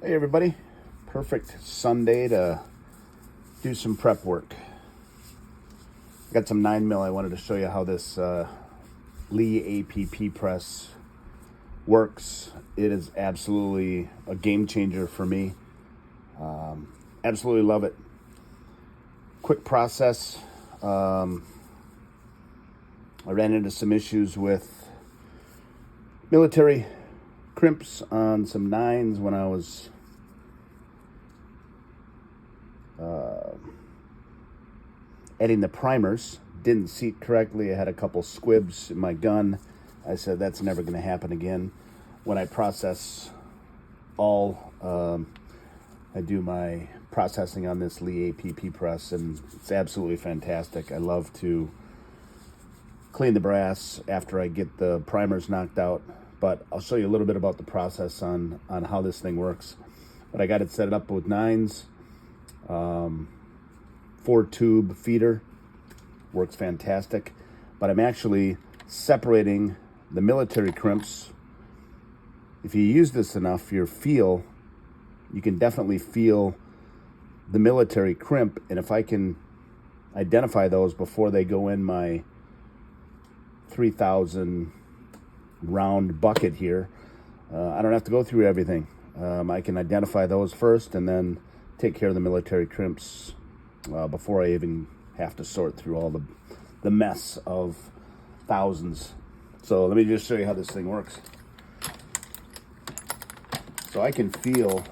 Hey everybody, perfect Sunday to do some prep work. Got some 9mm. I wanted to show you how this Lee APP press works. It is absolutely a game changer for me. Absolutely love it. Quick process. I ran into some issues with military crimps on some 9s when I was adding the primers. Didn't seat correctly. I had a couple squibs in my gun. I said that's never going to happen again. When I process I do my processing on this Lee APP press, and it's absolutely fantastic. I love to clean the brass after I get the primers knocked out, but I'll show you a little bit about the process on how this thing works. But I got it set up with 9s, 4-tube feeder, works fantastic. But I'm actually separating the military crimps. If you use this enough, you can definitely feel the military crimp, and if I can identify those before they go in my 3,000 round bucket here, I don't have to go through everything. I can identify those first and then take care of the military crimps before I even have to sort through all the mess of thousands. So let me just show you how this thing works. So I can feel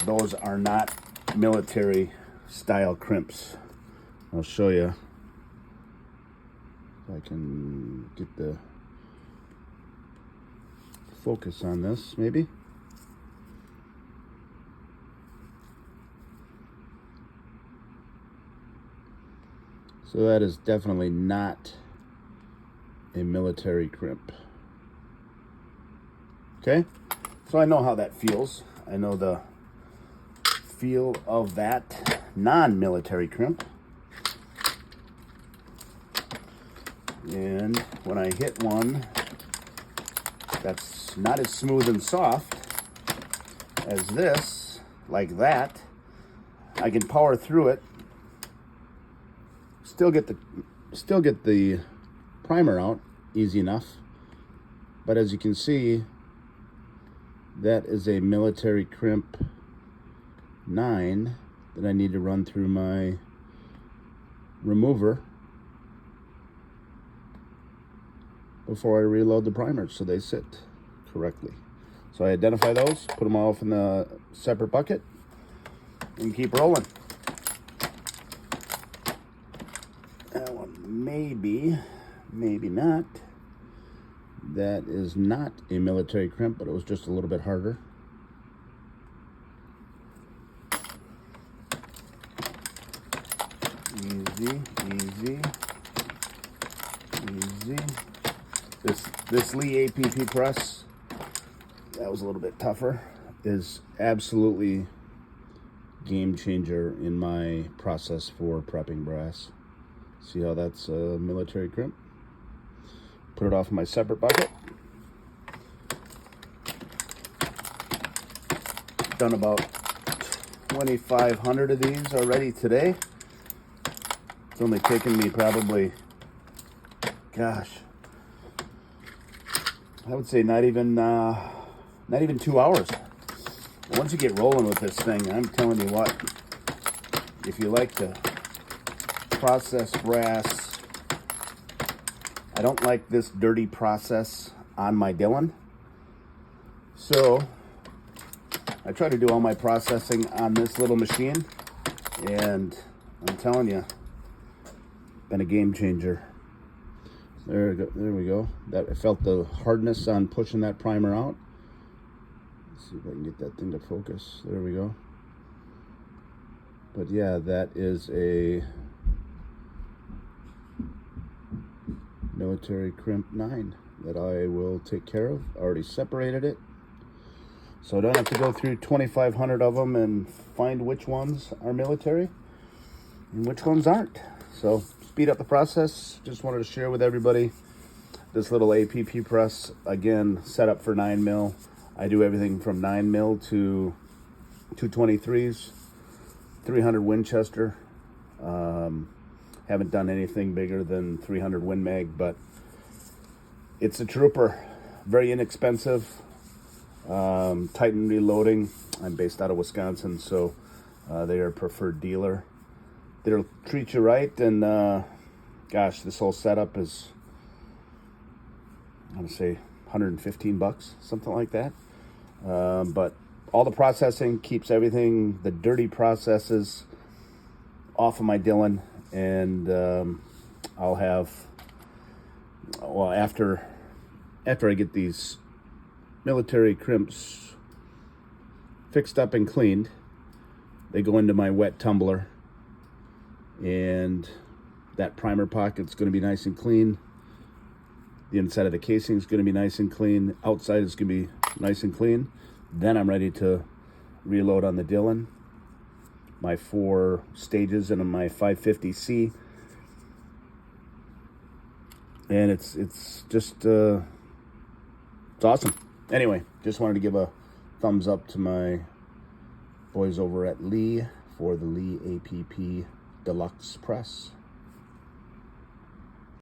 those are not military style crimps. I'll show you if I can get the focus on this, maybe. So that is definitely not a military crimp. Okay, so I know how that feels. I know the feel of that non-military crimp. And when I hit one that's not as smooth and soft as this, like that, I can power through it, still get the primer out easy enough. But as you can see, that is a military crimp 9 that I need to run through my remover before I reload the primers so they sit correctly. So I identify those, put them all in the separate bucket, and keep rolling. That one maybe not. That is not a military crimp, but it was just a little bit harder. Easy. This Lee APP press, that was a little bit tougher, is absolutely game changer in my process for prepping brass. See how that's a military crimp? Put it off in my separate bucket. Done about 2,500 of these already today. It's only taken me probably, gosh, I would say not even 2 hours. Once you get rolling with this thing, I'm telling you what, if you like to process brass, I don't like this dirty process on my Dillon. So I try to do all my processing on this little machine, and I'm telling you, been a game changer. There we go. That I felt the hardness on pushing that primer out. Let's see if I can get that thing to focus. There we go. But yeah, that is a military crimp 9 that I will take care of. I already separated it, so I don't have to go through 2,500 of them and find which ones are military and which ones aren't. So speed up the process. Just wanted to share with everybody this little APP press, again, set up for 9mm. I do everything from 9mm to 223s, 300 Winchester. Haven't done anything bigger than 300 Win Mag, but it's a trooper. Very inexpensive. Titan Reloading. I'm based out of Wisconsin, so they are a preferred dealer. They'll treat you right, and gosh, this whole setup is, I'm gonna say, $115, something like that. But all the processing keeps everything, the dirty processes, off of my Dillon, and I'll have, well, after I get these military crimps fixed up and cleaned, they go into my wet tumbler, and that primer pocket's going to be nice and clean. The inside of the casing is going to be nice and clean. Outside is going to be nice and clean. Then I'm ready to reload on the Dillon. My 4 stages and my 550C. And it's just, it's awesome. Anyway, just wanted to give a thumbs up to my boys over at Lee for the Lee APP Deluxe Press.